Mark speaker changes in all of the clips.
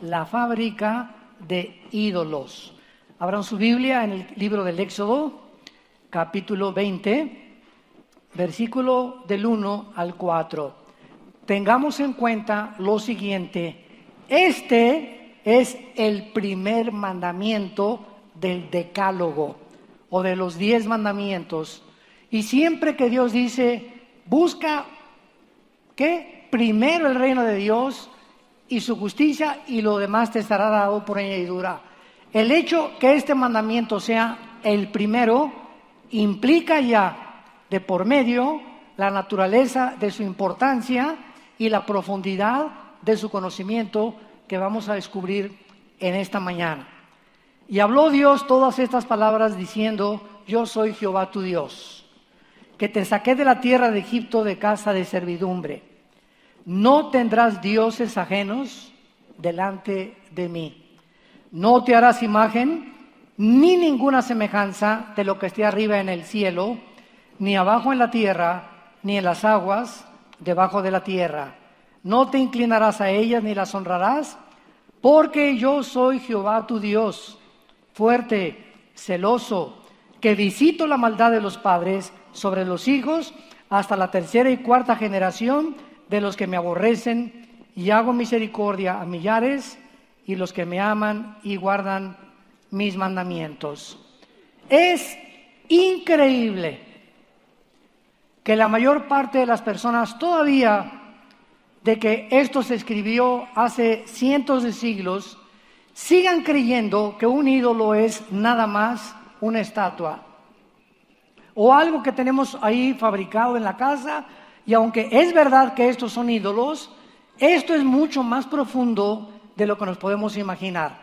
Speaker 1: la fábrica de ídolos. Abran su Biblia en el libro del Éxodo, capítulo 20, versículo del 1 al 4. Tengamos en cuenta lo siguiente: este es el primer mandamiento del Decálogo o de los 10 mandamientos. Y siempre que Dios dice, busca, ¿qué? Primero el reino de Dios y su justicia, y lo demás te estará dado por añadidura. El hecho que este mandamiento sea el primero implica ya de por medio la naturaleza de su importancia y la profundidad de su conocimiento que vamos a descubrir en esta mañana. Y habló Dios todas estas palabras diciendo: yo soy Jehová tu Dios, que te saqué de la tierra de Egipto, de casa de servidumbre. No tendrás dioses ajenos delante de mí. No te harás imagen ni ninguna semejanza de lo que esté arriba en el cielo, ni abajo en la tierra, ni en las aguas debajo de la tierra. No te inclinarás a ellas ni las honrarás, porque yo soy Jehová tu Dios, fuerte, celoso, que visito la maldad de los padres sobre los hijos hasta la tercera y cuarta generación de los que me aborrecen, y hago misericordia a millares, y los que me aman y guardan mis mandamientos. Es increíble que la mayor parte de las personas todavía, de que esto se escribió hace cientos de siglos, sigan creyendo que un ídolo es nada más una estatua o algo que tenemos ahí fabricado en la casa. Y aunque es verdad que estos son ídolos, esto es mucho más profundo de lo que nos podemos imaginar.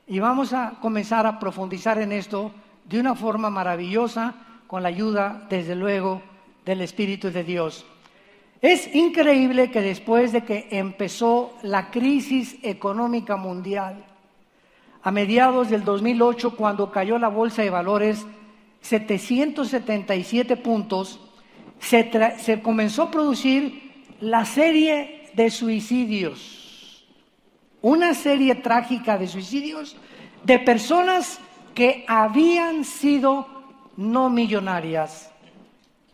Speaker 1: Y vamos a comenzar a profundizar en esto de una forma maravillosa, con la ayuda, desde luego, del Espíritu de Dios. Es increíble que después de que empezó la crisis económica mundial, a mediados del 2008, cuando cayó la bolsa de valores 777 puntos, se comenzó a producir la serie de suicidios, una serie trágica de suicidios de personas que habían sido no millonarias,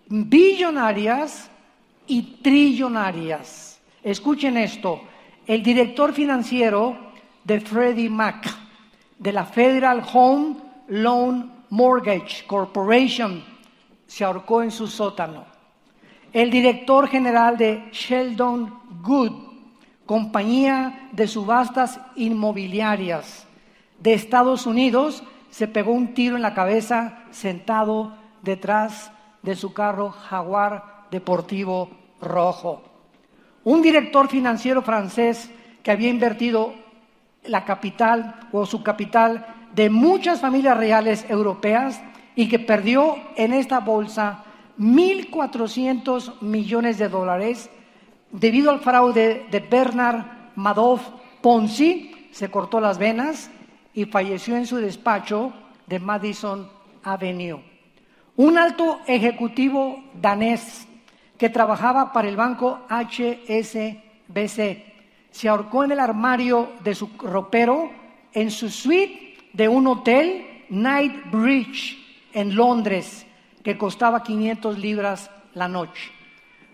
Speaker 1: billonarias y trillonarias. Escuchen esto: el director financiero de Freddie Mac, de la Federal Home Loan Mortgage Corporation, se ahorcó en su sótano. El director general de Sheldon Good, compañía de subastas inmobiliarias de Estados Unidos, se pegó un tiro en la cabeza sentado detrás de su carro Jaguar deportivo rojo. Un director financiero francés que había invertido la capital o su capital de muchas familias reales europeas y que perdió en esta bolsa 1.400 millones de dólares debido al fraude de Bernard Madoff Ponzi, se cortó las venas y falleció en su despacho de Madison Avenue. Un alto ejecutivo danés que trabajaba para el banco HSBC se ahorcó en el armario de su ropero en su suite de un hotel Knightsbridge en Londres, que costaba 500 libras la noche.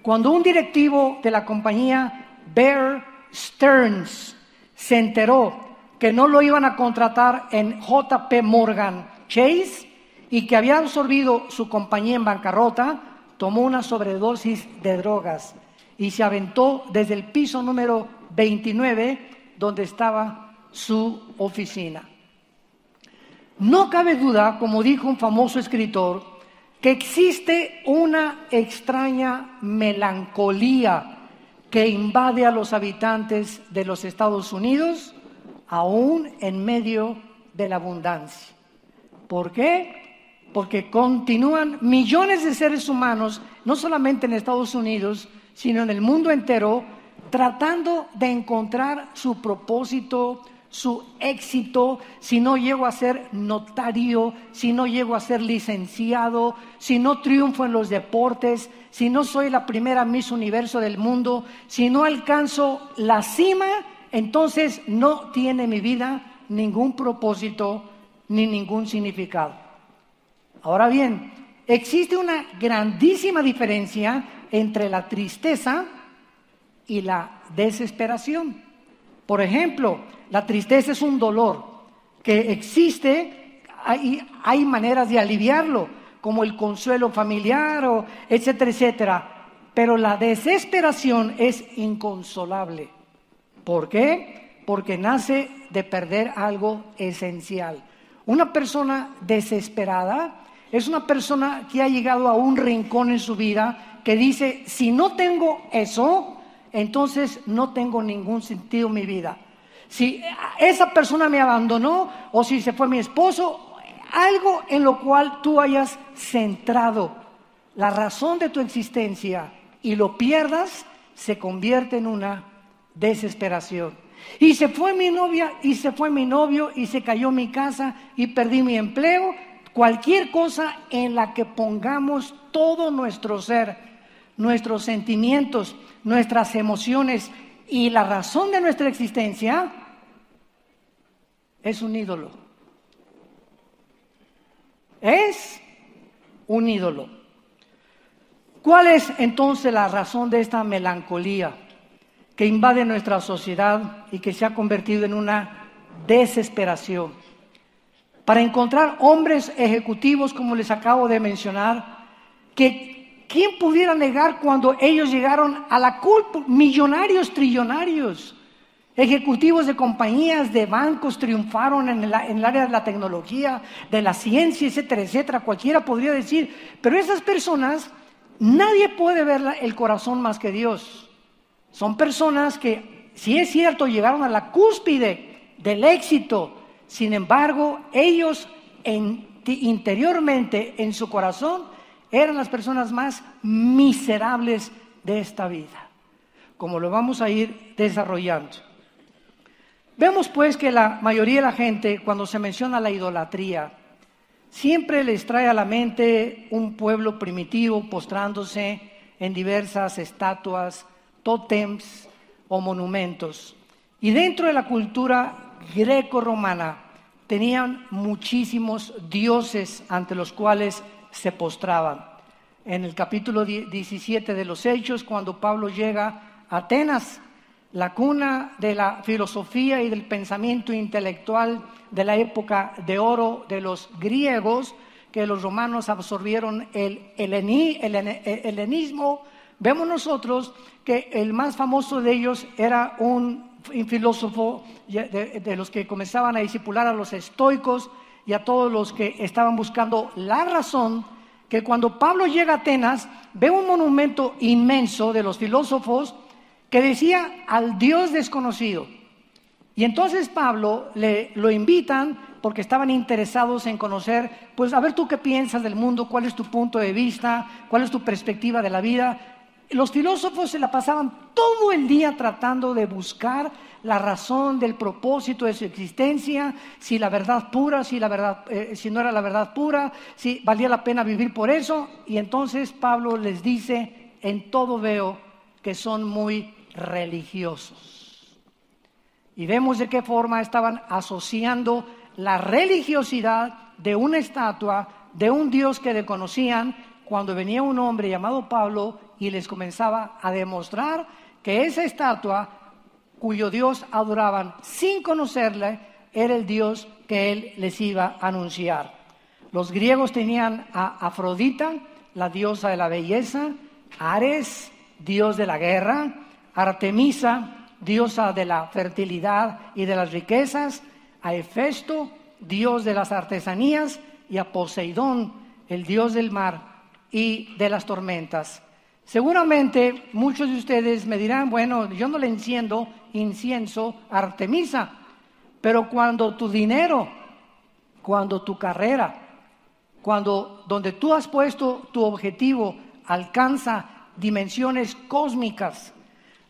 Speaker 1: Cuando un directivo de la compañía Bear Stearns se enteró que no lo iban a contratar en JP Morgan Chase y que había absorbido su compañía en bancarrota, tomó una sobredosis de drogas y se aventó desde el piso número 29, donde estaba su oficina. No cabe duda, como dijo un famoso escritor, que existe una extraña melancolía que invade a los habitantes de los Estados Unidos, aún en medio de la abundancia. ¿Por qué? Porque continúan millones de seres humanos, no solamente en Estados Unidos, sino en el mundo entero, tratando de encontrar su propósito, su éxito. Si no llego a ser notario, si no llego a ser licenciado, si no triunfo en los deportes, si no soy la primera Miss Universo del mundo, si no alcanzo la cima entonces no tiene mi vida ningún propósito ni ningún significado. Ahora bien, existe una grandísima diferencia entre la tristeza y la desesperación. Por ejemplo, la tristeza es un dolor que existe, hay maneras de aliviarlo, como el consuelo familiar, o etcétera, etcétera. Pero la desesperación es inconsolable. ¿Por qué? Porque nace de perder algo esencial. Una persona desesperada es una persona que ha llegado a un rincón en su vida que dice, si no tengo eso, entonces no tengo ningún sentido en mi vida. Si esa persona me abandonó o si se fue mi esposo, algo en lo cual tú hayas centrado la razón de tu existencia y lo pierdas, se convierte en una desesperación. Y se fue mi novia, y se fue mi novio, y se cayó mi casa, y perdí mi empleo. Cualquier cosa en la que pongamos todo nuestro ser, nuestros sentimientos, nuestras emociones y la razón de nuestra existencia, es un ídolo. Es un ídolo. ¿Cuál es entonces la razón de esta melancolía que invade nuestra sociedad y que se ha convertido en una desesperación? Para encontrar hombres ejecutivos, como les acabo de mencionar, que ¿quién pudiera negar cuando ellos llegaron a la cúspide? Millonarios, trillonarios, ejecutivos de compañías, de bancos, triunfaron en el área de la tecnología, de la ciencia, etcétera, etcétera. Cualquiera podría decir, pero esas personas, nadie puede ver el corazón más que Dios. Son personas que, si es cierto, llegaron a la cúspide del éxito. Sin embargo, ellos interiormente, en su corazón, eran las personas más miserables de esta vida, como lo vamos a ir desarrollando. Vemos pues que la mayoría de la gente, cuando se menciona la idolatría, siempre les trae a la mente un pueblo primitivo postrándose en diversas estatuas, tótems o monumentos. Y dentro de la cultura greco-romana tenían muchísimos dioses ante los cuales se postraban. En el capítulo 17 de los Hechos, cuando Pablo llega a Atenas, la cuna de la filosofía y del pensamiento intelectual de la época de oro de los griegos, que los romanos absorbieron el helenismo, vemos nosotros que el más famoso de ellos era un filósofo de los que comenzaban a discipular a los estoicos y a todos los que estaban buscando la razón, que cuando Pablo llega a Atenas ve un monumento inmenso de los filósofos que decía al Dios desconocido. Y entonces Pablo lo invitan porque estaban interesados en conocer, pues a ver tú qué piensas del mundo, cuál es tu punto de vista, cuál es tu perspectiva de la vida. Los filósofos se la pasaban todo el día tratando de buscar la razón del propósito de su existencia, si la verdad pura, si no era la verdad pura, si valía la pena vivir por eso. Y entonces Pablo les dice, en todo veo que son muy religiosos. Y vemos de qué forma estaban asociando la religiosidad de una estatua, de un Dios que desconocían, cuando venía un hombre llamado Pablo y les comenzaba a demostrar que esa estatua, cuyo Dios adoraban sin conocerle, era el Dios que él les iba a anunciar. Los griegos tenían a Afrodita, la diosa de la belleza, Ares, dios de la guerra, Artemisa, diosa de la fertilidad y de las riquezas, a Hefesto, dios de las artesanías, y a Poseidón, el dios del mar y de las tormentas. Seguramente muchos de ustedes me dirán, bueno, yo no le enciendo incienso a Artemisa, pero cuando tu dinero, cuando tu carrera, cuando donde tú has puesto tu objetivo alcanza dimensiones cósmicas,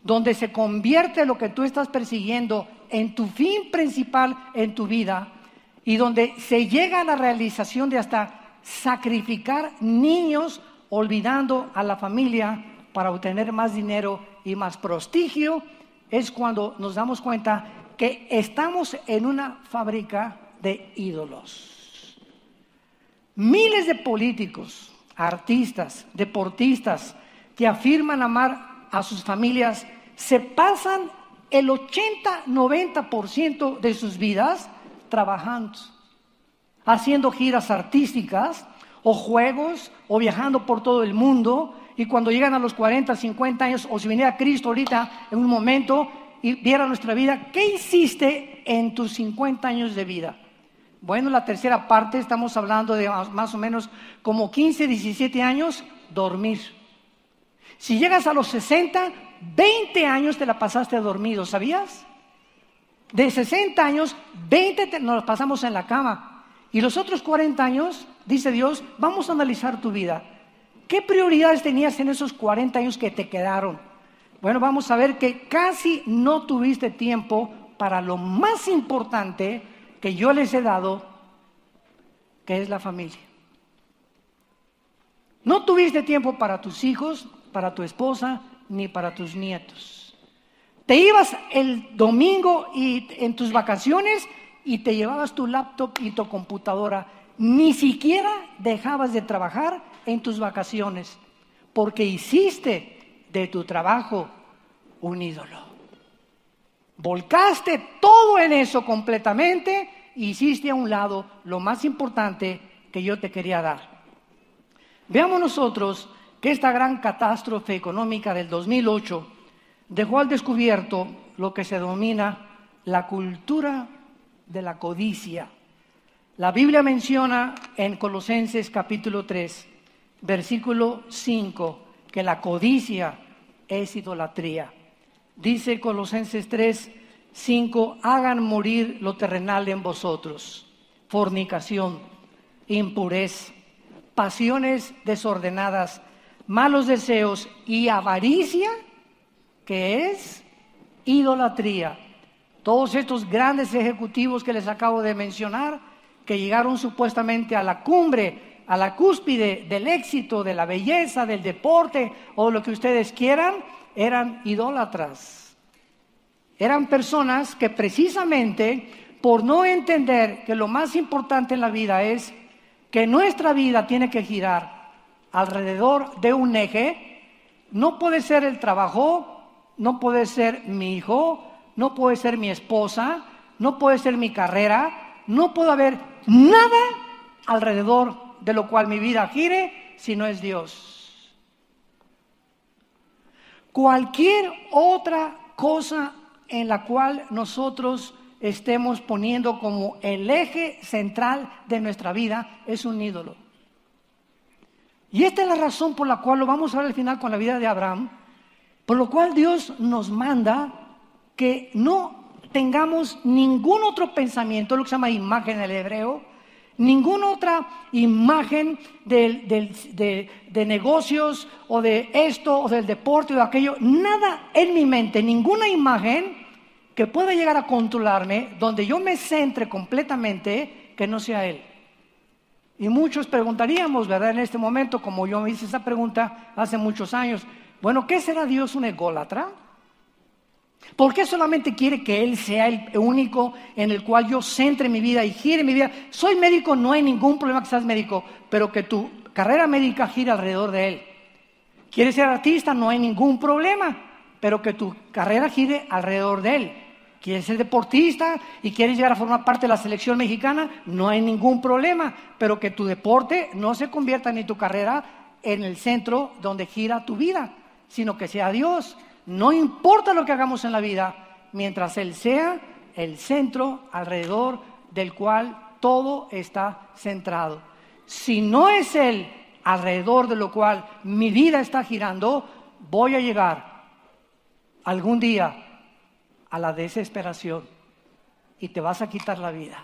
Speaker 1: donde se convierte lo que tú estás persiguiendo en tu fin principal en tu vida, y donde se llega a la realización de hasta sacrificar niños olvidando a la familia para obtener más dinero y más prestigio, es cuando nos damos cuenta que estamos en una fábrica de ídolos. Miles de políticos, artistas, deportistas que afirman amar a sus familias se pasan el 80-90% de sus vidas trabajando, haciendo giras artísticas o juegos o viajando por todo el mundo, y cuando llegan a los 40, 50 años, o si viniera Cristo ahorita en un momento y viera nuestra vida, ¿qué hiciste en tus 50 años de vida? Bueno, la tercera parte, estamos hablando de más o menos como 15, 17 años, dormir. Si llegas a los 60, 20 años te la pasaste dormido, ¿sabías? De 60 años, 20 nos los pasamos en la cama. Y los otros 40 años, dice Dios, vamos a analizar tu vida. ¿Qué prioridades tenías en esos 40 años que te quedaron? Bueno, vamos a ver que casi no tuviste tiempo para lo más importante que yo les he dado, que es la familia. No tuviste tiempo para tus hijos, para tu esposa, ni para tus nietos. Te ibas el domingo y en tus vacaciones y te llevabas tu laptop y tu computadora. Ni siquiera dejabas de trabajar en tus vacaciones, porque hiciste de tu trabajo un ídolo. Volcaste todo en eso completamente y hiciste a un lado lo más importante que yo te quería dar. Veamos nosotros que esta gran catástrofe económica del 2008 dejó al descubierto lo que se denomina la cultura de la codicia. La Biblia menciona en Colosenses capítulo 3, versículo 5, que la codicia es idolatría. Dice Colosenses 3, 5, hagan morir lo terrenal en vosotros: fornicación, impurez, pasiones desordenadas, malos deseos y avaricia, que es idolatría. Todos estos grandes ejecutivos que les acabo de mencionar, que llegaron supuestamente a la cumbre, a la cúspide del éxito, de la belleza, del deporte o lo que ustedes quieran, eran idólatras. Eran personas que precisamente por no entender que lo más importante en la vida es que nuestra vida tiene que girar alrededor de un eje. No puede ser el trabajo, no puede ser mi hijo, no puede ser mi esposa, no puede ser mi carrera, no puede haber nada alrededor de lo cual mi vida gire si no es Dios. Cualquier otra cosa en la cual nosotros estemos poniendo como el eje central de nuestra vida es un ídolo. Y esta es la razón por la cual lo vamos a ver al final con la vida de Abraham, por lo cual Dios nos manda que no tengamos ningún otro pensamiento, lo que se llama imagen en el hebreo, ninguna otra imagen de negocios o de esto o del deporte o de aquello, nada en mi mente, ninguna imagen que pueda llegar a controlarme, donde yo me centre completamente, que no sea Él. Y muchos preguntaríamos, ¿verdad? En este momento, como yo me hice esa pregunta hace muchos años, bueno, ¿qué será Dios, un ególatra? ¿Por qué solamente quiere que Él sea el único en el cual yo centre mi vida y gire mi vida? Soy médico, no hay ningún problema que seas médico, pero que tu carrera médica gire alrededor de Él. ¿Quieres ser artista? No hay ningún problema, pero que tu carrera gire alrededor de Él. ¿Quieres ser deportista y quieres llegar a formar parte de la selección mexicana? No hay ningún problema, pero que tu deporte no se convierta ni tu carrera en el centro donde gira tu vida, sino que sea Dios. No importa lo que hagamos en la vida, mientras Él sea el centro alrededor del cual todo está centrado. Si no es Él alrededor de lo cual mi vida está girando, voy a llegar algún día a la desesperación y te vas a quitar la vida.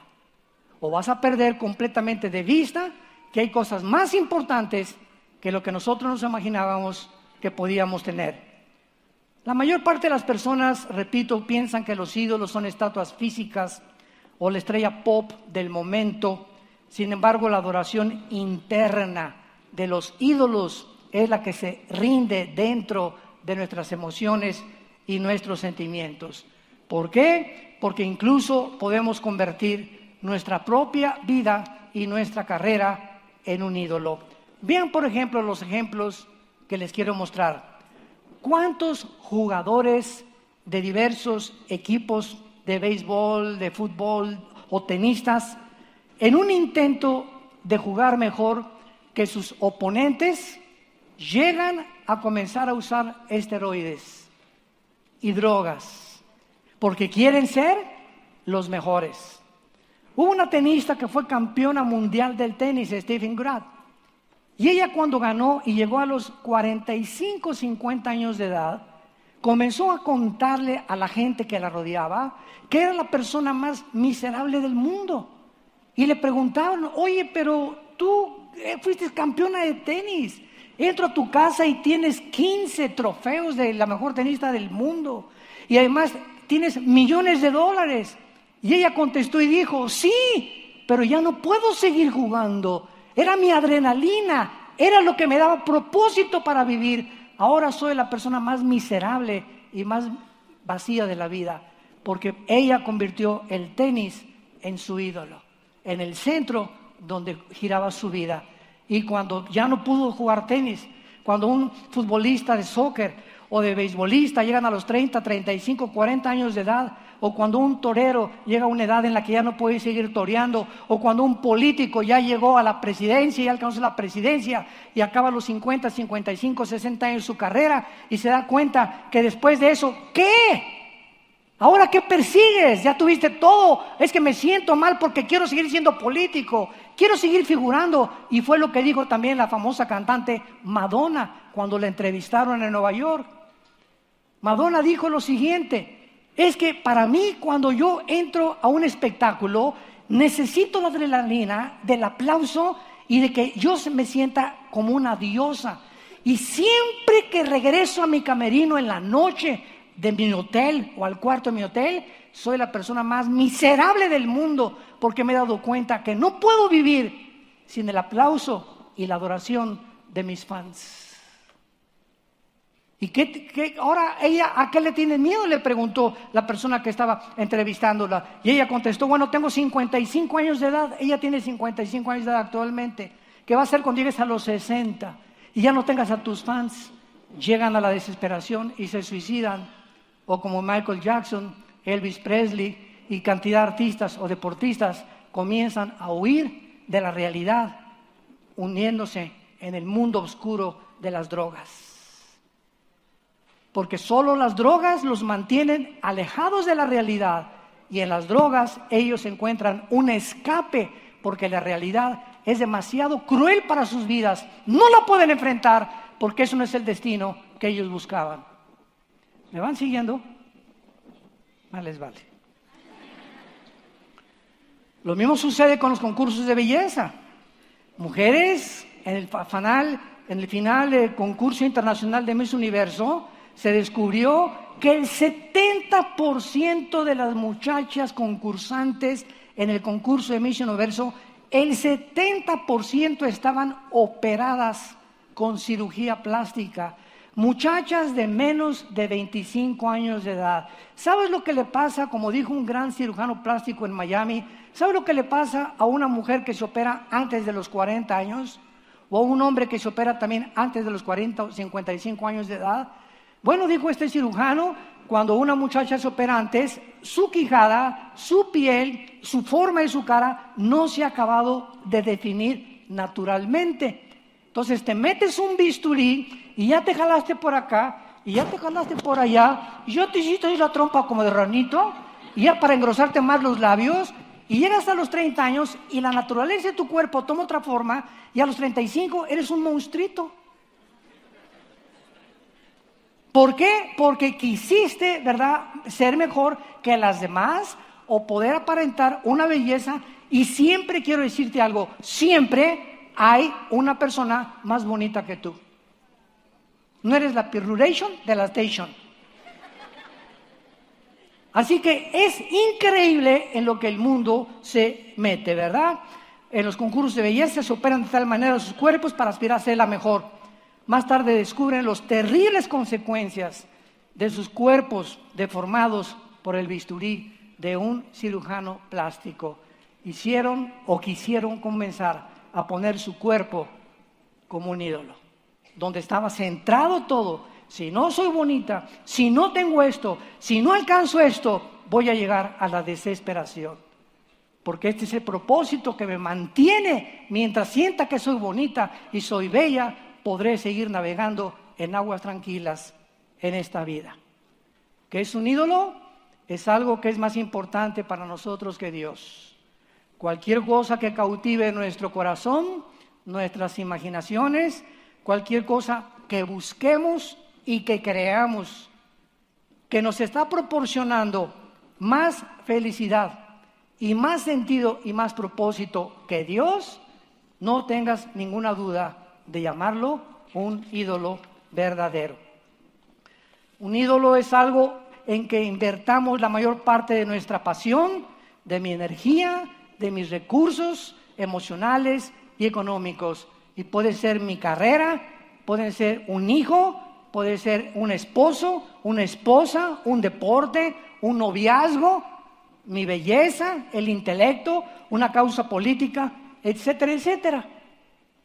Speaker 1: O vas a perder completamente de vista que hay cosas más importantes que lo que nosotros nos imaginábamos que podíamos tener. La mayor parte de las personas, repito, piensan que los ídolos son estatuas físicas o la estrella pop del momento. Sin embargo, la adoración interna de los ídolos es la que se rinde dentro de nuestras emociones y nuestros sentimientos. ¿Por qué? Porque incluso podemos convertir nuestra propia vida y nuestra carrera en un ídolo. Vean, por ejemplo, los ejemplos que les quiero mostrar. ¿Cuántos jugadores de diversos equipos de béisbol, de fútbol o tenistas, en un intento de jugar mejor que sus oponentes, llegan a comenzar a usar esteroides y drogas, porque quieren ser los mejores? Hubo una tenista que fue campeona mundial del tenis, Steffi Graf, y ella cuando ganó y llegó a los 45, 50 años de edad, comenzó a contarle a la gente que la rodeaba que era la persona más miserable del mundo. Y le preguntaban, oye, pero tú fuiste campeona de tenis. Entro a tu casa y tienes 15 trofeos de la mejor tenista del mundo. Y además tienes millones de dólares. Y ella contestó y dijo, sí, pero ya no puedo seguir jugando. Era mi adrenalina, era lo que me daba propósito para vivir. Ahora soy la persona más miserable y más vacía de la vida, porque ella convirtió el tenis en su ídolo, en el centro donde giraba su vida. Y cuando ya no pudo jugar tenis, cuando un futbolista de soccer o de beisbolista llegan a los 30, 35, 40 años de edad, o cuando un torero llega a una edad en la que ya no puede seguir toreando, o cuando un político ya llegó a la presidencia, ya alcanzó la presidencia y acaba a los 50, 55, 60 años su carrera y se da cuenta que después de eso, ¿qué? ¿Ahora qué persigues? Ya tuviste todo. Es que me siento mal porque quiero seguir siendo político, quiero seguir figurando. Y fue lo que dijo también la famosa cantante Madonna cuando la entrevistaron en Nueva York. Madonna dijo lo siguiente: es que para mí, cuando yo entro a un espectáculo, necesito la adrenalina del aplauso y de que yo me sienta como una diosa. Y siempre que regreso a mi camerino en la noche de mi hotel o al cuarto de mi hotel, soy la persona más miserable del mundo, porque me he dado cuenta que no puedo vivir sin el aplauso y la adoración de mis fans. ¿Y ahora ella a qué le tiene miedo? Le preguntó la persona que estaba entrevistándola. Y ella contestó, bueno, tengo 55 años de edad. Ella tiene 55 años de edad actualmente. ¿Qué va a hacer cuando llegues a los 60 y ya no tengas a tus fans? Llegan a la desesperación y se suicidan. O como Michael Jackson, Elvis Presley y cantidad de artistas o deportistas comienzan a huir de la realidad, uniéndose en el mundo oscuro de las drogas. Porque solo las drogas los mantienen alejados de la realidad, y en las drogas ellos encuentran un escape, porque la realidad es demasiado cruel para sus vidas. No la pueden enfrentar porque eso no es el destino que ellos buscaban. ¿Me van siguiendo? Más les vale. Lo mismo sucede con los concursos de belleza. Mujeres en el final del concurso internacional de Miss Universo, se descubrió que el 70% de las muchachas concursantes en el concurso de Miss Universo, el 70% estaban operadas con cirugía plástica. Muchachas de menos de 25 años de edad. ¿Sabes lo que le pasa? Como dijo un gran cirujano plástico en Miami, ¿sabes lo que le pasa a una mujer que se opera antes de los 40 años? ¿O a un hombre que se opera también antes de los 40 o 55 años de edad? Bueno, dijo este cirujano, cuando una muchacha se opera antes, su quijada, su piel, su forma de su cara no se ha acabado de definir naturalmente. Entonces te metes un bisturí y ya te jalaste por acá y ya te jalaste por allá y ya te hiciste ahí la trompa como de ranito y ya para engrosarte más los labios, y llegas a los 30 años y la naturaleza de tu cuerpo toma otra forma y a los 35 eres un monstruito. ¿Por qué? Porque quisiste, ¿verdad?, ser mejor que las demás o poder aparentar una belleza. Y siempre quiero decirte algo, siempre hay una persona más bonita que tú. No eres la pirulation de la station. Así que es increíble en lo que el mundo se mete, ¿verdad? En los concursos de belleza se operan de tal manera sus cuerpos para aspirar a ser la mejor. Más tarde descubren las terribles consecuencias de sus cuerpos deformados por el bisturí de un cirujano plástico. Hicieron o quisieron comenzar a poner su cuerpo como un ídolo, donde estaba centrado todo. Si no soy bonita, si no tengo esto, si no alcanzo esto, voy a llegar a la desesperación. Porque este es el propósito que me mantiene. Mientras sienta que soy bonita y soy bella, podré seguir navegando en aguas tranquilas en esta vida. ¿Qué es un ídolo? Es algo que es más importante para nosotros que Dios. Cualquier cosa que cautive nuestro corazón, nuestras imaginaciones, cualquier cosa que busquemos y que creamos, que nos está proporcionando más felicidad y más sentido y más propósito que Dios, no tengas ninguna duda de llamarlo un ídolo verdadero. Un ídolo es algo en que invertamos la mayor parte de nuestra pasión, de mi energía, de mis recursos emocionales y económicos. Y puede ser mi carrera, puede ser un hijo, puede ser un esposo, una esposa, un deporte, un noviazgo, mi belleza, el intelecto, una causa política, etcétera, etcétera.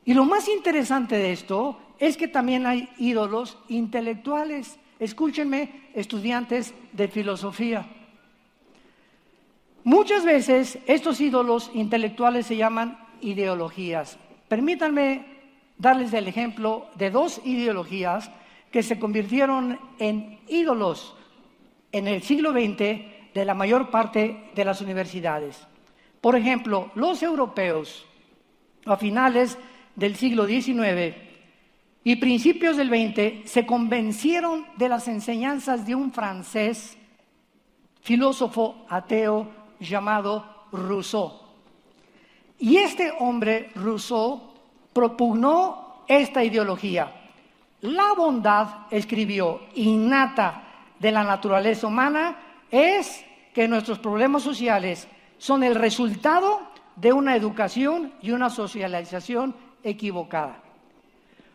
Speaker 1: Y lo más interesante de esto es que también hay ídolos intelectuales. Escúchenme, estudiantes de filosofía. Muchas veces estos ídolos intelectuales se llaman ideologías. Permítanme darles el ejemplo de dos ideologías que se convirtieron en ídolos en el siglo XX de la mayor parte de las universidades. Por ejemplo, los europeos a finales del siglo XIX y principios del XX se convencieron de las enseñanzas de un francés filósofo ateo llamado Rousseau. Y este hombre, Rousseau, propugnó esta ideología. La bondad, escribió, innata de la naturaleza humana es que nuestros problemas sociales son el resultado de una educación y una socialización equivocada.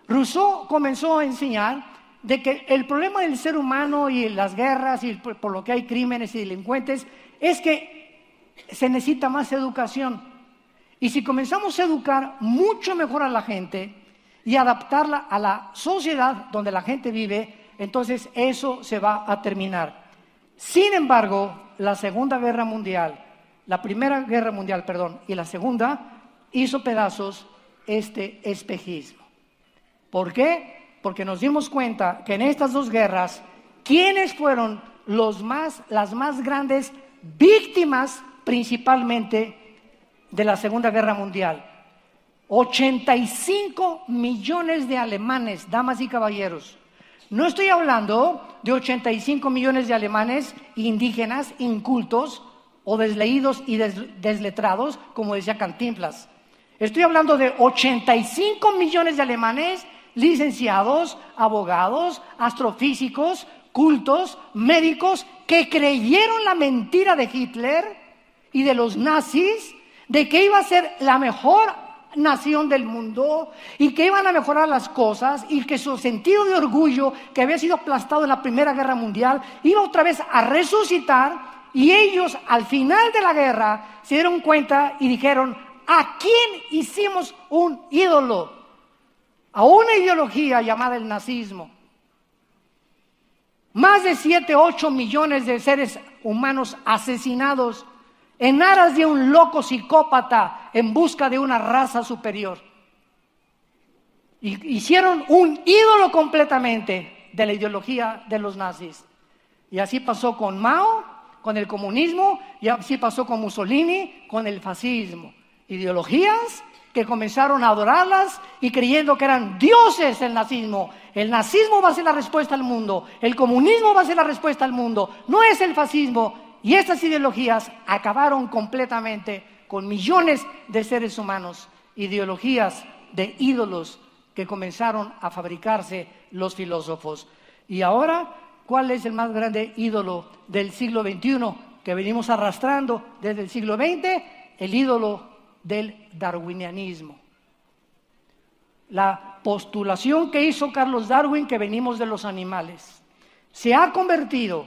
Speaker 1: Rousseau comenzó a enseñar de que el problema del ser humano y las guerras y por lo que hay crímenes y delincuentes es que se necesita más educación. Y si comenzamos a educar mucho mejor a la gente y adaptarla a la sociedad donde la gente vive, entonces eso se va a terminar. Sin embargo, la Primera Guerra Mundial, y la Segunda hizo pedazos este espejismo. ¿Por qué? Porque nos dimos cuenta que en estas dos guerras, ¿quiénes fueron las más grandes víctimas principalmente de la Segunda Guerra Mundial? 85 millones de alemanes, damas y caballeros. No estoy hablando de 85 millones de alemanes indígenas, incultos o desleídos y desletrados, como decía Cantinflas. Estoy hablando de 85 millones de alemanes licenciados, abogados, astrofísicos, cultos, médicos, que creyeron la mentira de Hitler y de los nazis, de que iba a ser la mejor nación del mundo y que iban a mejorar las cosas y que su sentido de orgullo, que había sido aplastado en la Primera Guerra Mundial, iba otra vez a resucitar. Y ellos al final de la guerra se dieron cuenta y dijeron: ¿a quién hicimos un ídolo? A una ideología llamada el nazismo. Más de 7, 8 millones de seres humanos asesinados en aras de un loco psicópata en busca de una raza superior. Y hicieron un ídolo completamente de la ideología de los nazis. Y así pasó con Mao, con el comunismo, y así pasó con Mussolini, con el fascismo. Ideologías que comenzaron a adorarlas y creyendo que eran dioses el nazismo. El nazismo va a ser la respuesta al mundo, el comunismo va a ser la respuesta al mundo, no es el fascismo. Y estas ideologías acabaron completamente con millones de seres humanos. Ideologías de ídolos que comenzaron a fabricarse los filósofos. Y ahora, ¿cuál es el más grande ídolo del siglo XXI que venimos arrastrando desde el siglo XX? El ídolo del darwinianismo. La postulación que hizo Carlos Darwin, que venimos de los animales. se ha convertido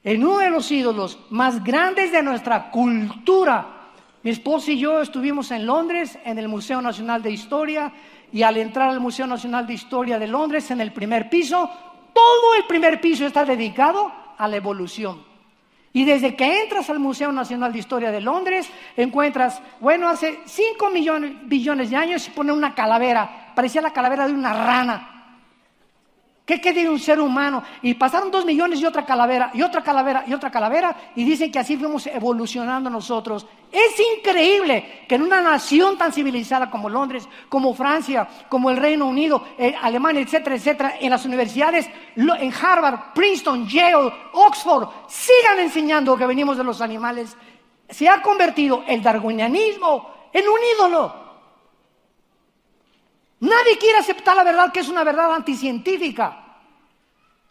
Speaker 1: en uno de los ídolos más grandes de nuestra cultura. Mi esposa y yo estuvimos en Londres, en el Museo Nacional de Historia, y al entrar al Museo Nacional de Historia de Londres, en el primer piso, todo el primer piso está dedicado a la evolución. Y desde que entras al Museo Nacional de Historia de Londres, encuentras, hace 5 billones de años se pone una calavera, parecía la calavera de una rana. ¿Qué de un ser humano? Y pasaron 2 millones y otra calavera, y otra calavera, y otra calavera, y dicen que así fuimos evolucionando nosotros. Es increíble que en una nación tan civilizada como Londres, como Francia, como el Reino Unido, Alemania, etcétera, etcétera, en las universidades, en Harvard, Princeton, Yale, Oxford, sigan enseñando que venimos de los animales. Se ha convertido el darwinianismo en un ídolo. Nadie quiere aceptar la verdad, que es una verdad anticientífica,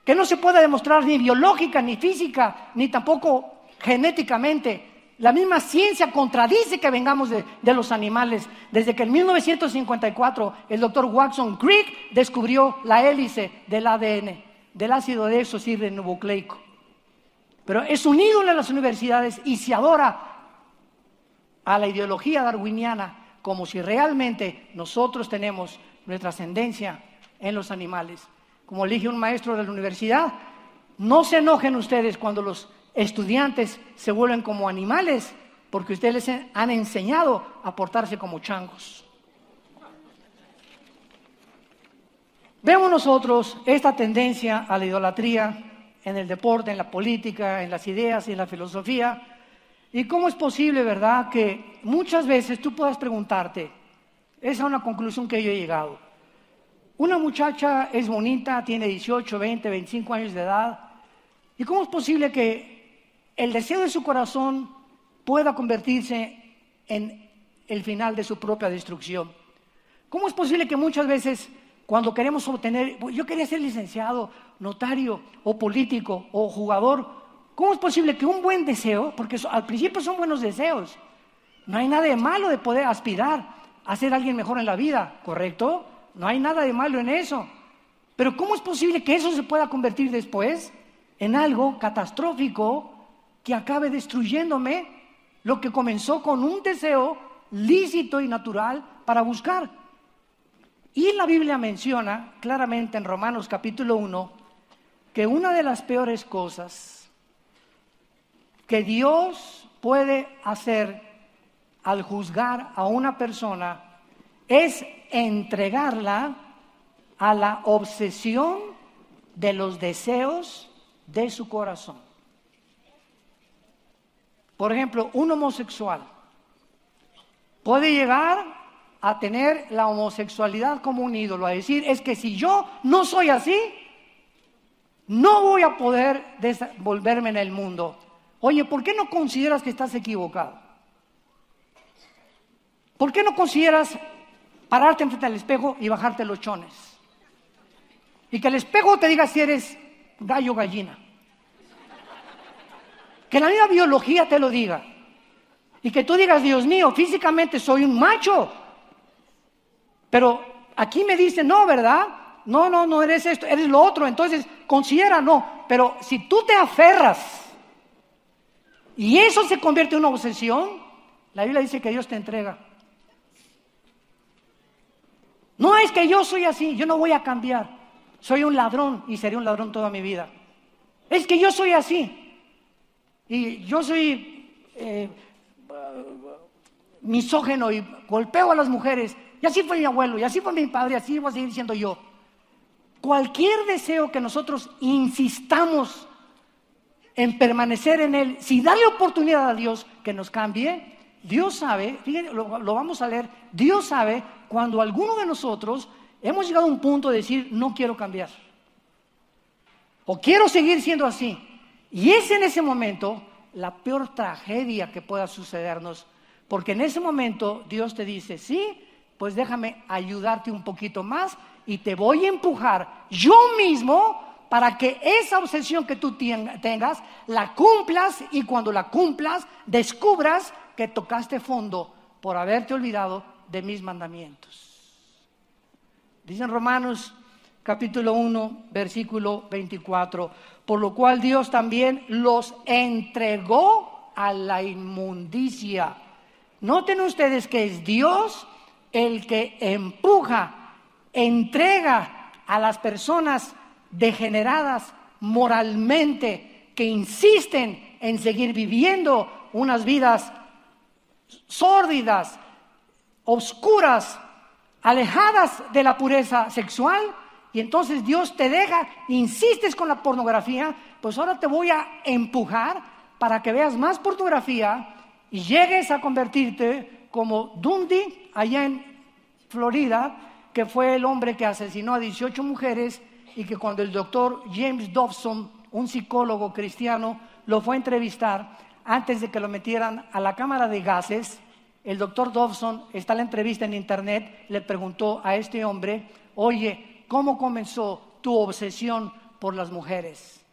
Speaker 1: que no se puede demostrar ni biológica, ni física, ni tampoco genéticamente. La misma ciencia contradice que vengamos de los animales. Desde que en 1954 el doctor Watson Crick descubrió la hélice del ADN, del ácido desoxirribonucleico. Pero es un ídolo en las universidades y se adora a la ideología darwiniana, como si realmente nosotros tenemos nuestra ascendencia en los animales. Como le dije a un maestro de la universidad, no se enojen ustedes cuando los estudiantes se vuelven como animales, porque ustedes les han enseñado a portarse como changos. Vemos nosotros esta tendencia a la idolatría en el deporte, en la política, en las ideas y en la filosofía. ¿Y cómo es posible, verdad, que muchas veces tú puedas preguntarte? Esa es una conclusión que yo he llegado. Una muchacha es bonita, tiene 18, 20, 25 años de edad. ¿Y cómo es posible que el deseo de su corazón pueda convertirse en el final de su propia destrucción? ¿Cómo es posible que muchas veces cuando queremos obtener, yo quería ser licenciado, notario o político o jugador, ¿cómo es posible que un buen deseo, porque al principio son buenos deseos, no hay nada de malo de poder aspirar a ser alguien mejor en la vida, ¿correcto? No hay nada de malo en eso. Pero ¿cómo es posible que eso se pueda convertir después en algo catastrófico que acabe destruyéndome lo que comenzó con un deseo lícito y natural para buscar? Y la Biblia menciona claramente en Romanos capítulo 1 que una de las peores cosas que Dios puede hacer al juzgar a una persona es entregarla a la obsesión de los deseos de su corazón. Por ejemplo, un homosexual puede llegar a tener la homosexualidad como un ídolo, a decir, es que si yo no soy así, no voy a poder desenvolverme en el mundo. Oye, ¿por qué no consideras que estás equivocado? ¿Por qué no consideras pararte enfrente al espejo y bajarte los chones? Y que el espejo te diga si eres gallo o gallina. Que la misma biología te lo diga. Y que tú digas, Dios mío, físicamente soy un macho. Pero aquí me dicen, no, ¿verdad? No eres esto, eres lo otro. Entonces, considera, no. Pero si tú te aferras y eso se convierte en una obsesión, la Biblia dice que Dios te entrega. No es que yo soy así, yo no voy a cambiar. Soy un ladrón y seré un ladrón toda mi vida. Es que yo soy así. Y yo soy misógino y golpeo a las mujeres. Y así fue mi abuelo, y así fue mi padre, y así voy a seguir siendo yo. Cualquier deseo que nosotros insistamos en permanecer en él, si darle oportunidad a Dios que nos cambie, Dios sabe, fíjense, lo vamos a leer, Dios sabe cuando alguno de nosotros hemos llegado a un punto de decir, no quiero cambiar. O quiero seguir siendo así. Y es en ese momento la peor tragedia que pueda sucedernos. Porque en ese momento Dios te dice, sí, pues déjame ayudarte un poquito más y te voy a empujar yo mismo para que esa obsesión que tú tengas, la cumplas y cuando la cumplas, descubras que tocaste fondo por haberte olvidado de mis mandamientos. Dice en Romanos capítulo 1, versículo 24, por lo cual Dios también los entregó a la inmundicia. Noten ustedes que es Dios el que empuja, entrega a las personas degeneradas moralmente, que insisten en seguir viviendo unas vidas sórdidas, oscuras, alejadas de la pureza sexual. Y entonces Dios te deja, insistes con la pornografía, pues ahora te voy a empujar para que veas más pornografía y llegues a convertirte como Dundee allá en Florida, que fue el hombre que asesinó a 18 mujeres y que cuando el doctor James Dobson, un psicólogo cristiano, lo fue a entrevistar antes de que lo metieran a la cámara de gases, el doctor Dobson, está la entrevista en internet, le preguntó a este hombre: oye, ¿cómo comenzó tu obsesión por las mujeres?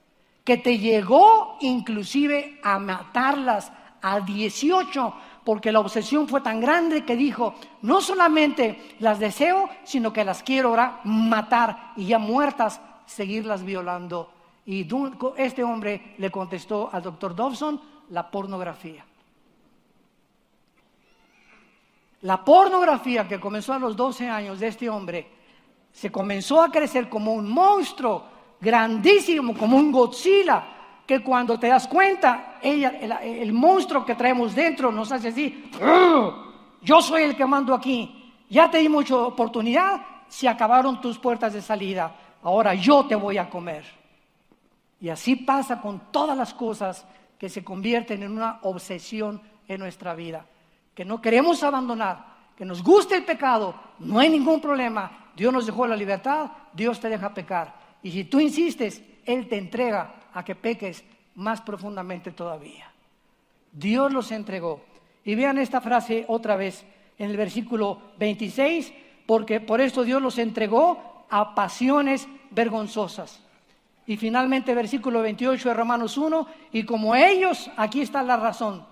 Speaker 1: Que te llegó inclusive a matarlas a 18, porque la obsesión fue tan grande que dijo: no solamente las deseo, sino que las quiero ahora matar y ya muertas seguirlas violando. Y este hombre le contestó al doctor Dobson: la pornografía. La pornografía, que comenzó a los 12 años de este hombre, se comenzó a crecer como un monstruo grandísimo, como un Godzilla, que cuando te das cuenta, el monstruo que traemos dentro nos hace así: yo soy el que mando aquí, ya te di mucha oportunidad, se acabaron tus puertas de salida, ahora yo te voy a comer. Y así pasa con todas las cosas que se convierten en una obsesión en nuestra vida, que no queremos abandonar, que nos guste el pecado, no hay ningún problema. Dios nos dejó la libertad, Dios te deja pecar. Y si tú insistes, Él te entrega a que peques más profundamente todavía. Dios los entregó. Y vean esta frase otra vez en el versículo 26, porque por esto Dios los entregó a pasiones vergonzosas. Y finalmente versículo 28 de Romanos 1, y como ellos, aquí está la razón,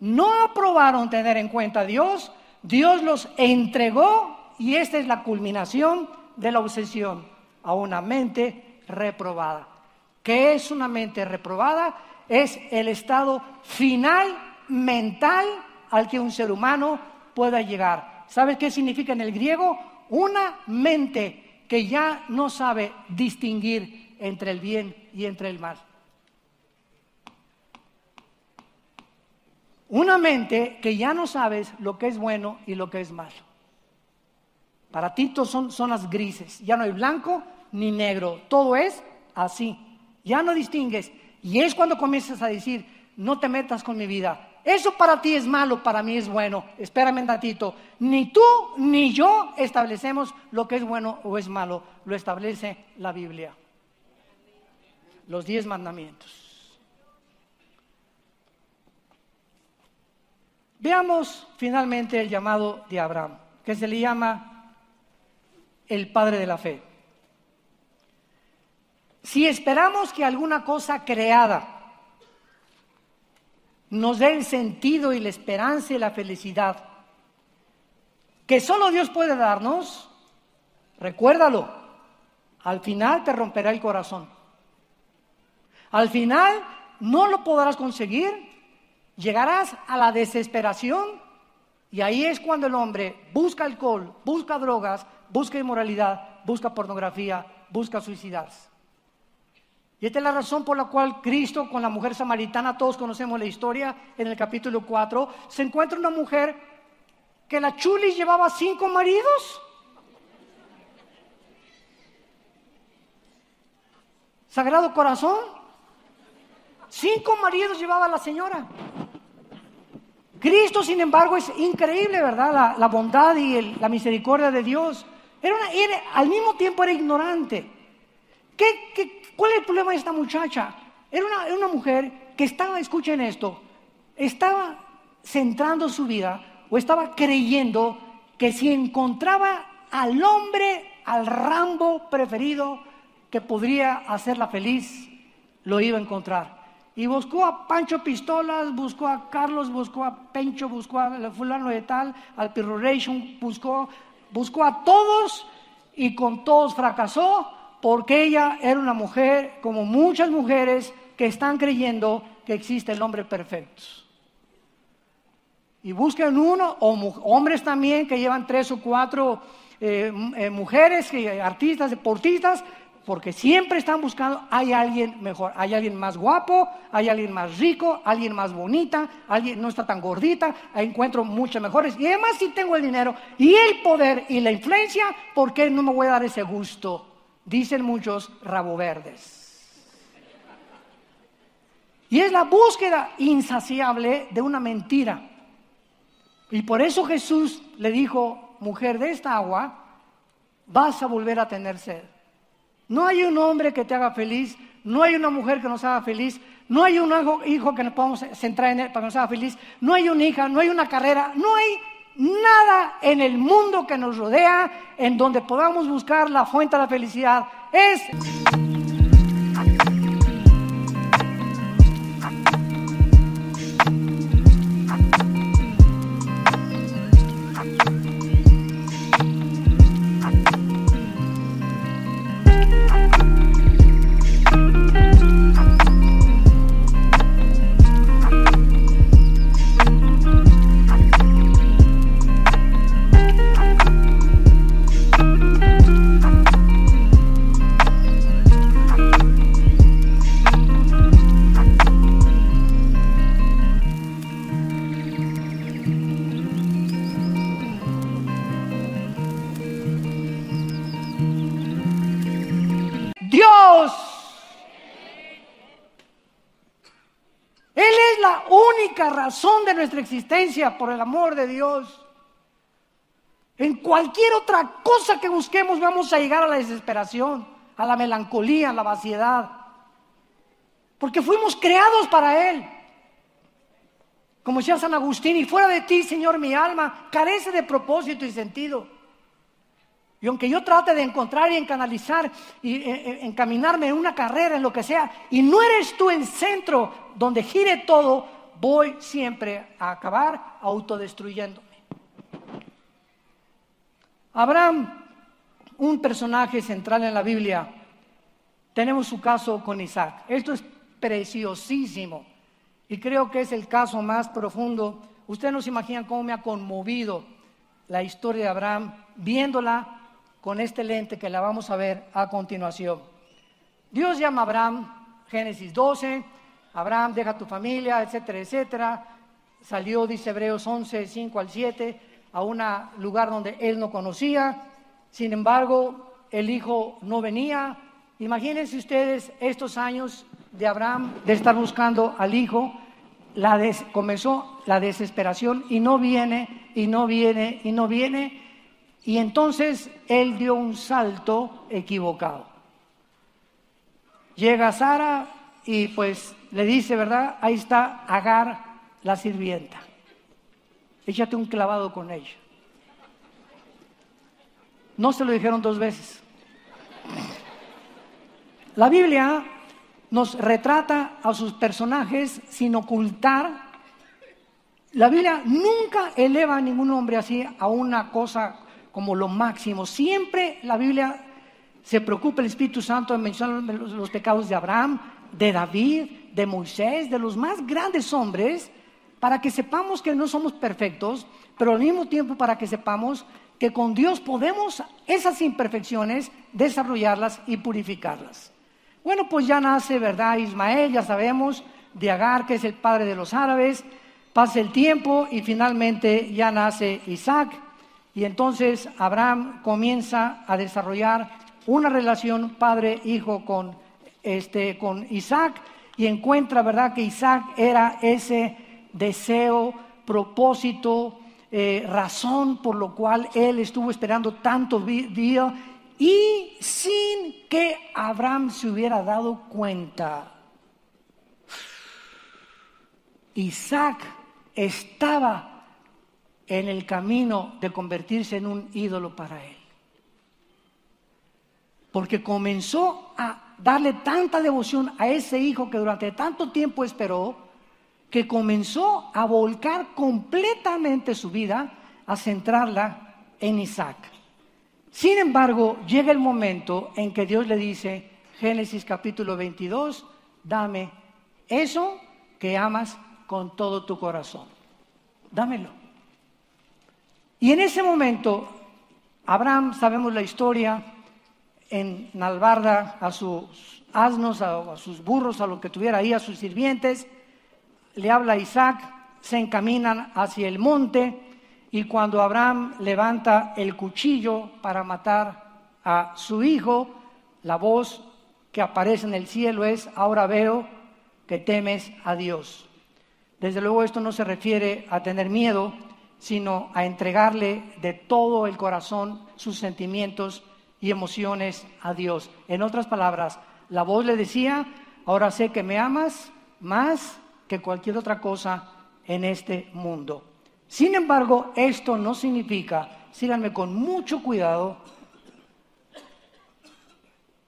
Speaker 1: no aprobaron tener en cuenta a Dios, Dios los entregó, y esta es la culminación de la obsesión, a una mente reprobada. ¿Qué es una mente reprobada? Es el estado final mental al que un ser humano pueda llegar. ¿Sabes qué significa en el griego? Una mente que ya no sabe distinguir entre el bien y entre el mal. Una mente que ya no sabes lo que es bueno y lo que es malo. Para ti son zonas grises, ya no hay blanco ni negro, todo es así, ya no distingues. Y es cuando comienzas a decir: no te metas con mi vida, eso para ti es malo, para mí es bueno. Espérame un ratito, ni tú ni yo establecemos lo que es bueno o es malo, lo establece la Biblia, los 10 mandamientos. Veamos finalmente el llamado de Abraham, que se le llama el padre de la fe. Si esperamos que alguna cosa creada nos dé el sentido y la esperanza y la felicidad que solo Dios puede darnos, recuérdalo, al final te romperá el corazón. Al final no lo podrás conseguir, llegarás a la desesperación, y ahí es cuando el hombre busca alcohol, busca drogas, busca inmoralidad, busca pornografía, busca suicidarse. Y esta es la razón por la cual Cristo con la mujer samaritana, todos conocemos la historia, en el capítulo 4, se encuentra una mujer que la chuli llevaba 5 maridos. Sagrado Corazón, 5 maridos llevaba la señora. Cristo, sin embargo, es increíble, ¿verdad? La bondad y la misericordia de Dios. Al mismo tiempo era ignorante. ¿Cuál es el problema de esta muchacha? Era una mujer que estaba, escuchen esto, estaba centrando su vida o estaba creyendo que si encontraba al hombre, al Rambo preferido que podría hacerla feliz, lo iba a encontrar. Y buscó a Pancho Pistolas, buscó a Carlos, buscó a Pencho, buscó a fulano de tal, al Pirruration, buscó a todos, y con todos fracasó, porque ella era una mujer como muchas mujeres que están creyendo que existe el hombre perfecto. Y busquen uno, o hombres también que llevan 3 o 4 mujeres, artistas, deportistas, porque siempre están buscando, hay alguien mejor, hay alguien más guapo, hay alguien más rico, alguien más bonita, alguien no está tan gordita, encuentro muchas mejores. Y además si tengo el dinero y el poder y la influencia, ¿por qué no me voy a dar ese gusto? Dicen muchos rabo verdes. Y es la búsqueda insaciable de una mentira. Y por eso Jesús le dijo, mujer, de esta agua vas a volver a tener sed. No hay un hombre que te haga feliz, no hay una mujer que nos haga feliz, no hay un hijo que nos podamos centrar en él para que nos haga feliz, no hay una hija, no hay una carrera, no hay nada en el mundo que nos rodea en donde podamos buscar la fuente de la felicidad. Es Dios. Él es la única razón de nuestra existencia, por el amor de Dios. En cualquier otra cosa que busquemos vamos a llegar a la desesperación, a la melancolía, a la vaciedad. Porque fuimos creados para Él. Como decía San Agustín, y fuera de ti, Señor, mi alma carece de propósito y sentido. Y aunque yo trate de encontrar y en canalizar y encaminarme en una carrera, en lo que sea, y no eres tú el centro donde gire todo, voy siempre a acabar autodestruyéndome. Abraham, un personaje central en la Biblia, tenemos su caso con Isaac. Esto es preciosísimo y creo que es el caso más profundo. Ustedes no se imaginan cómo me ha conmovido la historia de Abraham viéndola con este lente que la vamos a ver a continuación. Dios llama a Abraham, Génesis 12, Abraham deja tu familia, etcétera, etcétera. Salió, dice Hebreos 11, 5 al 7, a un lugar donde él no conocía. Sin embargo, el hijo no venía. Imagínense ustedes estos años de Abraham de estar buscando al hijo. Comenzó la desesperación y no viene, y no viene, y no viene. Y entonces él dio un salto equivocado. Llega Sara y pues le dice, ¿verdad? Ahí está Agar, la sirvienta. Échate un clavado con ella. No se lo dijeron 2 veces. La Biblia nos retrata a sus personajes sin ocultar. La Biblia nunca eleva a ningún hombre así a una cosa como lo máximo. Siempre la Biblia se preocupa, el Espíritu Santo, de mencionar los pecados de Abraham, de David, de Moisés, de los más grandes hombres, para que sepamos que no somos perfectos, pero al mismo tiempo para que sepamos que con Dios podemos esas imperfecciones desarrollarlas y purificarlas. Bueno, pues ya nace, ¿verdad? Ismael, ya sabemos, de Agar, que es el padre de los árabes. Pasa el tiempo y finalmente ya nace Isaac. Y entonces Abraham comienza a desarrollar una relación padre-hijo con Isaac y encuentra, ¿verdad?, que Isaac era ese deseo, propósito, razón por lo cual él estuvo esperando tanto día y sin que Abraham se hubiera dado cuenta. Isaac estaba en el camino de convertirse en un ídolo para él. Porque comenzó a darle tanta devoción a ese hijo que durante tanto tiempo esperó, que comenzó a volcar completamente su vida, a centrarla en Isaac. Sin embargo, llega el momento en que Dios le dice, Génesis capítulo 22, dame eso que amas con todo tu corazón. Dámelo. Y en ese momento, Abraham, sabemos la historia, enalbarda a sus asnos, a sus burros, a lo que tuviera ahí, a sus sirvientes, le habla a Isaac, se encaminan hacia el monte, y cuando Abraham levanta el cuchillo para matar a su hijo, la voz que aparece en el cielo es, ahora veo que temes a Dios. Desde luego esto no se refiere a tener miedo, sino a entregarle de todo el corazón sus sentimientos y emociones a Dios. En otras palabras, la voz le decía, ahora sé que me amas más que cualquier otra cosa en este mundo. Sin embargo, esto no significa, síganme con mucho cuidado,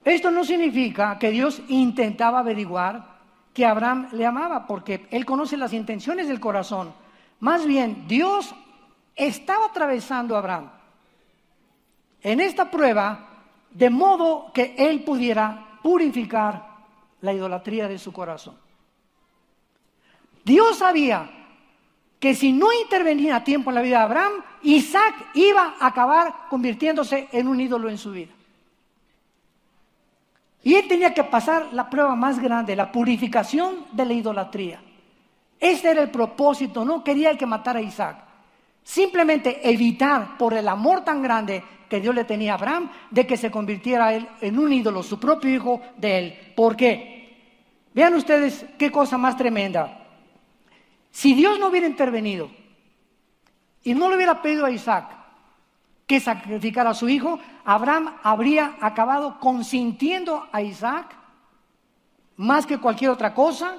Speaker 1: esto no significa que Dios intentaba averiguar que Abraham le amaba, porque Él conoce las intenciones del corazón. Más bien, Dios estaba atravesando a Abraham en esta prueba de modo que Él pudiera purificar la idolatría de su corazón. Dios sabía que si no intervenía a tiempo en la vida de Abraham, Isaac iba a acabar convirtiéndose en un ídolo en su vida. Y él tenía que pasar la prueba más grande, la purificación de la idolatría. Ese era el propósito, no quería el que matara a Isaac. Simplemente evitar, por el amor tan grande que Dios le tenía a Abraham, de que se convirtiera él en un ídolo, su propio hijo de él. ¿Por qué? Vean ustedes qué cosa más tremenda. Si Dios no hubiera intervenido y no le hubiera pedido a Isaac que sacrificara a su hijo, Abraham habría acabado consintiendo a Isaac más que cualquier otra cosa.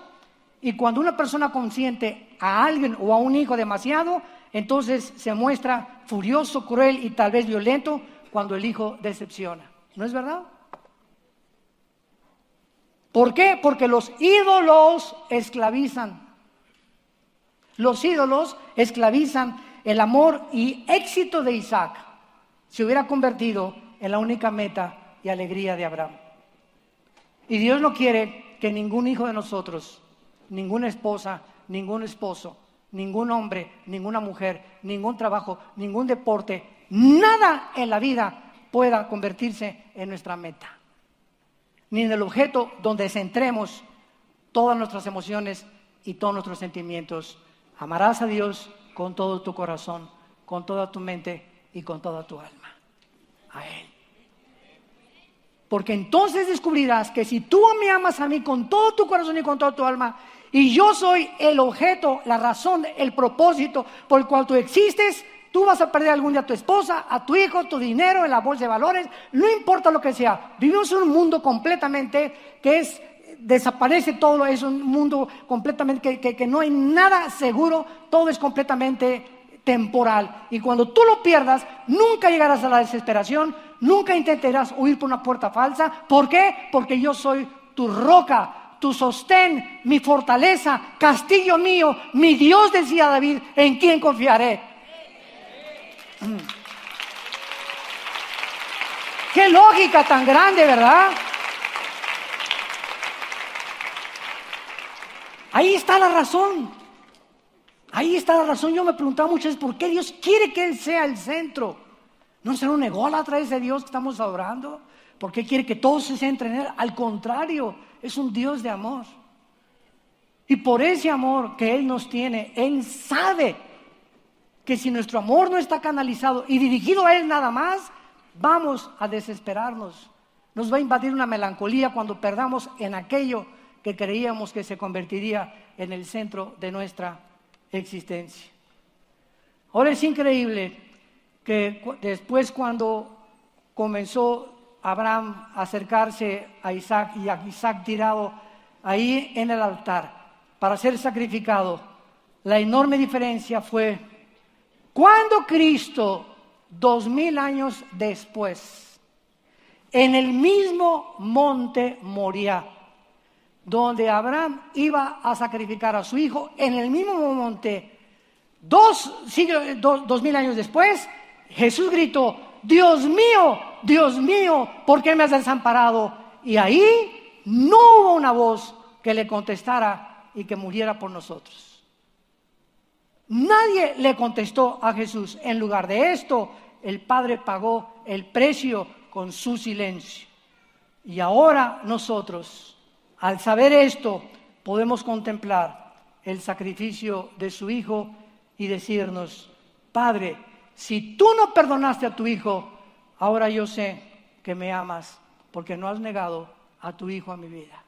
Speaker 1: Y cuando una persona consiente a alguien o a un hijo demasiado, entonces se muestra furioso, cruel y tal vez violento cuando el hijo decepciona. ¿No es verdad? ¿Por qué? Porque los ídolos esclavizan. Los ídolos esclavizan. El amor y éxito de Isaac se hubiera convertido en la única meta y alegría de Abraham. Y Dios no quiere que ningún hijo de nosotros, ninguna esposa, ningún esposo, ningún hombre, ninguna mujer, ningún trabajo, ningún deporte, nada en la vida pueda convertirse en nuestra meta, ni en el objeto donde centremos todas nuestras emociones y todos nuestros sentimientos. Amarás a Dios con todo tu corazón, con toda tu mente y con toda tu alma. A Él. Porque entonces descubrirás que si tú me amas a mí con todo tu corazón y con toda tu alma, y yo soy el objeto, la razón, el propósito por el cual tú existes, tú vas a perder algún día a tu esposa, a tu hijo, tu dinero, en la bolsa de valores, no importa lo que sea. Vivimos en un mundo completamente que desaparece todo, es un mundo completamente que no hay nada seguro, todo es completamente temporal. Y cuando tú lo pierdas, nunca llegarás a la desesperación, nunca intentarás huir por una puerta falsa. ¿Por qué? Porque yo soy tu roca, tu sostén, mi fortaleza, castillo mío, mi Dios, decía David, ¿en quién confiaré? Qué lógica tan grande, ¿verdad? Ahí está la razón. Ahí está la razón. Yo me preguntaba muchas veces por qué Dios quiere que Él sea el centro. ¿No será un ególatra ese Dios que estamos adorando? ¿Por qué quiere que todos se centren en Él? Al contrario, es un Dios de amor. Y por ese amor que Él nos tiene, Él sabe que si nuestro amor no está canalizado y dirigido a Él nada más, vamos a desesperarnos. Nos va a invadir una melancolía cuando perdamos en aquello que creíamos que se convertiría en el centro de nuestra existencia. Ahora es increíble que después, cuando comenzó Abraham a acercarse a Isaac y a Isaac tirado ahí en el altar para ser sacrificado, la enorme diferencia fue cuando Cristo, 2000 años después, en el mismo monte Moriah, donde Abraham iba a sacrificar a su hijo, en el mismo monte, 2000 años después, Jesús gritó: Dios mío, ¿por qué me has desamparado? Y ahí no hubo una voz que le contestara y que muriera por nosotros. Nadie le contestó a Jesús. En lugar de esto, el Padre pagó el precio con su silencio. Y ahora nosotros, al saber esto, podemos contemplar el sacrificio de su Hijo y decirnos: Padre, si tú no perdonaste a tu Hijo, ahora yo sé que me amas porque no has negado a tu Hijo a mi vida.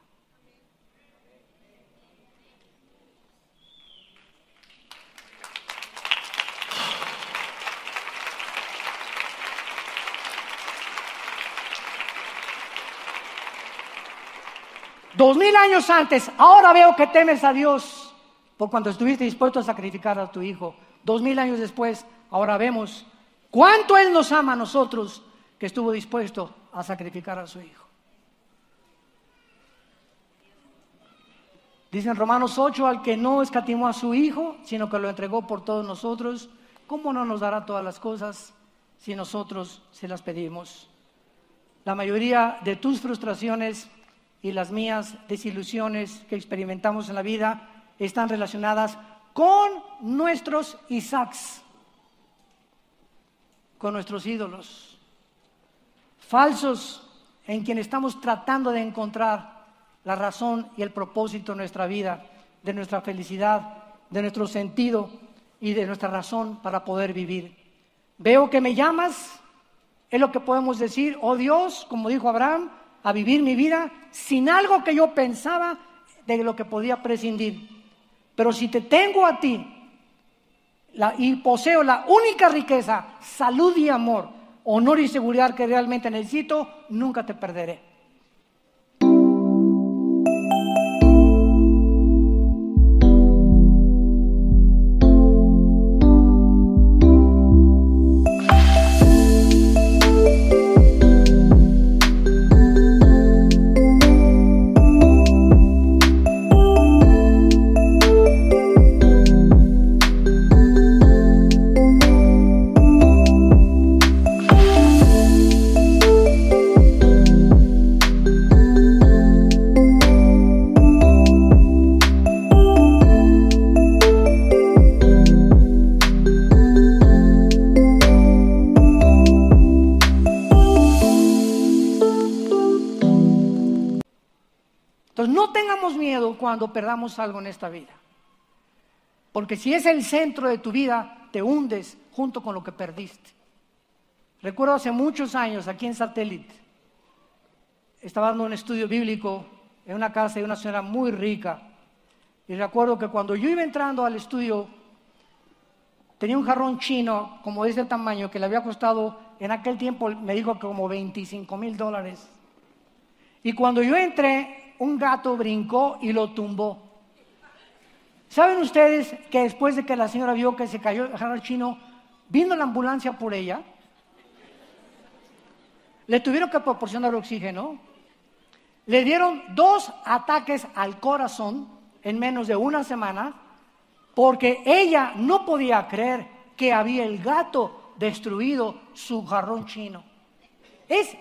Speaker 1: Dos 2000 años antes, ahora veo que temes a Dios por cuando estuviste dispuesto a sacrificar a tu Hijo. 2000 años después, ahora vemos cuánto Él nos ama a nosotros, que estuvo dispuesto a sacrificar a su Hijo. Dice en Romanos 8, al que no escatimó a su Hijo, sino que lo entregó por todos nosotros, ¿cómo no nos dará todas las cosas si nosotros se las pedimos? La mayoría de tus frustraciones y las mías desilusiones que experimentamos en la vida están relacionadas con nuestros Isaacs, con nuestros ídolos falsos en quien estamos tratando de encontrar la razón y el propósito de nuestra vida, de nuestra felicidad, de nuestro sentido y de nuestra razón para poder vivir. Veo que me llamas, es lo que podemos decir: oh Dios, como dijo Abraham, a vivir mi vida sin algo que yo pensaba de lo que podía prescindir. Pero si te tengo a ti y poseo la única riqueza, salud y amor, honor y seguridad que realmente necesito, nunca te perderé. Entonces no tengamos miedo cuando perdamos algo en esta vida, porque si es el centro de tu vida, te hundes junto con lo que perdiste. Recuerdo hace muchos años aquí en Satélite, estaba dando un estudio bíblico en una casa de una señora muy rica, y recuerdo que cuando yo iba entrando al estudio tenía un jarrón chino como de ese tamaño que le había costado en aquel tiempo, me dijo que como $25,000. Y cuando yo entré, un gato brincó y lo tumbó. ¿Saben ustedes que después de que la señora vio que se cayó el jarrón chino, vino la ambulancia por ella? Le tuvieron que proporcionar oxígeno. Le dieron 2 ataques al corazón en menos de una semana, porque ella no podía creer que había el gato destruido su jarrón chino. Es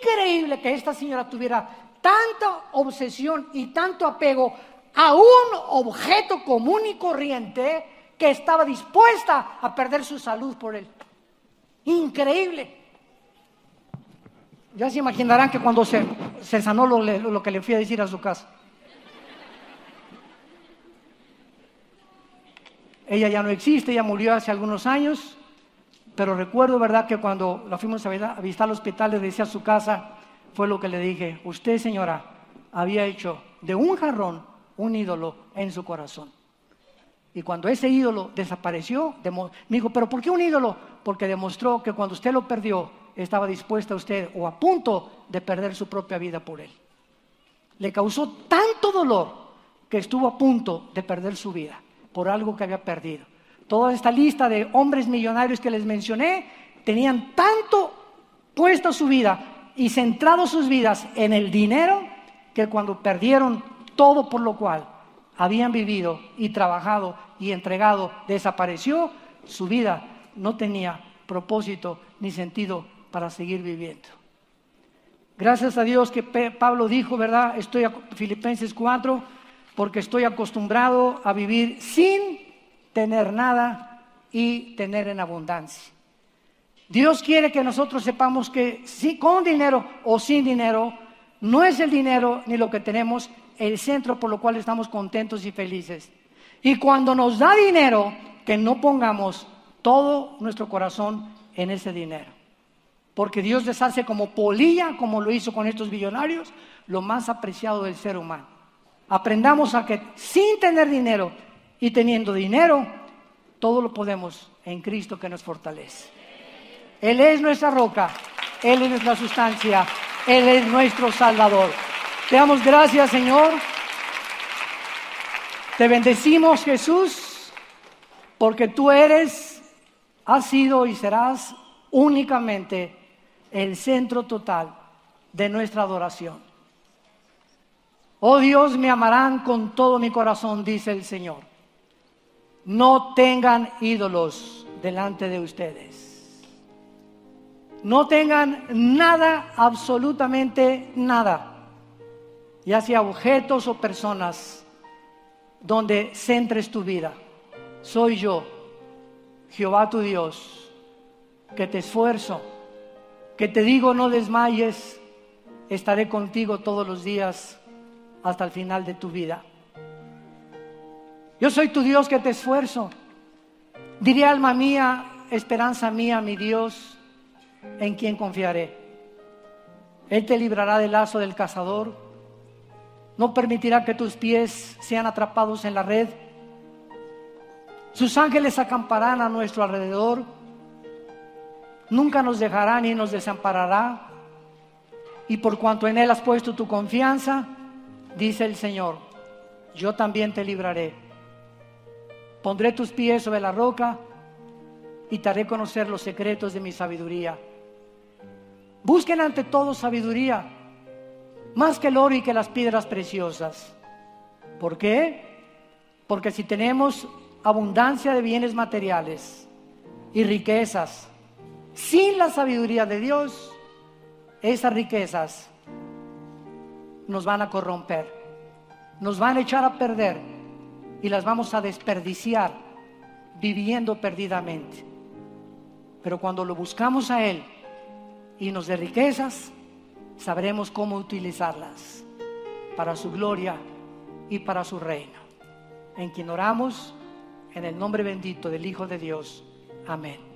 Speaker 1: increíble que esta señora tuviera tanta obsesión y tanto apego a un objeto común y corriente que estaba dispuesta a perder su salud por él. Increíble. Ya se imaginarán que cuando se sanó lo que le fui a decir a su casa. Ella ya no existe, ella murió hace algunos años, pero recuerdo, ¿verdad?, que cuando la fuimos a visitar al hospital, le decía a su casa, fue lo que le dije: usted, señora, había hecho de un jarrón un ídolo en su corazón. Y cuando ese ídolo desapareció, me dijo: ¿pero por qué un ídolo? Porque demostró que cuando usted lo perdió, estaba dispuesta usted o a punto de perder su propia vida por él. Le causó tanto dolor que estuvo a punto de perder su vida por algo que había perdido. Toda esta lista de hombres millonarios que les mencioné tenían tanto puesto su vida y centrado sus vidas en el dinero, que cuando perdieron todo por lo cual habían vivido y trabajado y entregado, desapareció, su vida no tenía propósito ni sentido para seguir viviendo. Gracias a Dios que Pablo dijo, ¿verdad? Filipenses 4, porque estoy acostumbrado a vivir sin tener nada y tener en abundancia. Dios quiere que nosotros sepamos que si con dinero o sin dinero, no es el dinero ni lo que tenemos el centro por lo cual estamos contentos y felices. Y cuando nos da dinero, que no pongamos todo nuestro corazón en ese dinero. Porque Dios deshace como polilla, como lo hizo con estos millonarios, lo más apreciado del ser humano. Aprendamos a que sin tener dinero y teniendo dinero, todo lo podemos en Cristo que nos fortalece. Él es nuestra roca, Él es nuestra sustancia, Él es nuestro Salvador. Te damos gracias, Señor. Te bendecimos, Jesús, porque tú has sido y serás únicamente el centro total de nuestra adoración. Oh Dios, me amarán con todo mi corazón, dice el Señor. No tengan ídolos delante de ustedes. No tengan nada, absolutamente nada, ya sea objetos o personas, donde centres tu vida. Soy yo, Jehová tu Dios, que te esfuerzo, que te digo no desmayes, estaré contigo todos los días hasta el final de tu vida. Yo soy tu Dios que te esfuerzo. Diré, alma mía, esperanza mía, mi Dios, en quien confiaré. Él te librará del lazo del cazador, no permitirá que tus pies sean atrapados en la red. Sus ángeles acamparán a nuestro alrededor, nunca nos dejará ni nos desamparará. Y por cuanto en Él has puesto tu confianza, dice el Señor, yo también te libraré. Pondré tus pies sobre la roca y te haré conocer los secretos de mi sabiduría. Busquen ante todo sabiduría, más que el oro y que las piedras preciosas. ¿Por qué? Porque si tenemos abundancia de bienes materiales y riquezas, sin la sabiduría de Dios, esas riquezas nos van a corromper, nos van a echar a perder y las vamos a desperdiciar viviendo perdidamente. Pero cuando lo buscamos a Él y nos dé riquezas, sabremos cómo utilizarlas para su gloria y para su reino. En quien oramos, en el nombre bendito del Hijo de Dios. Amén.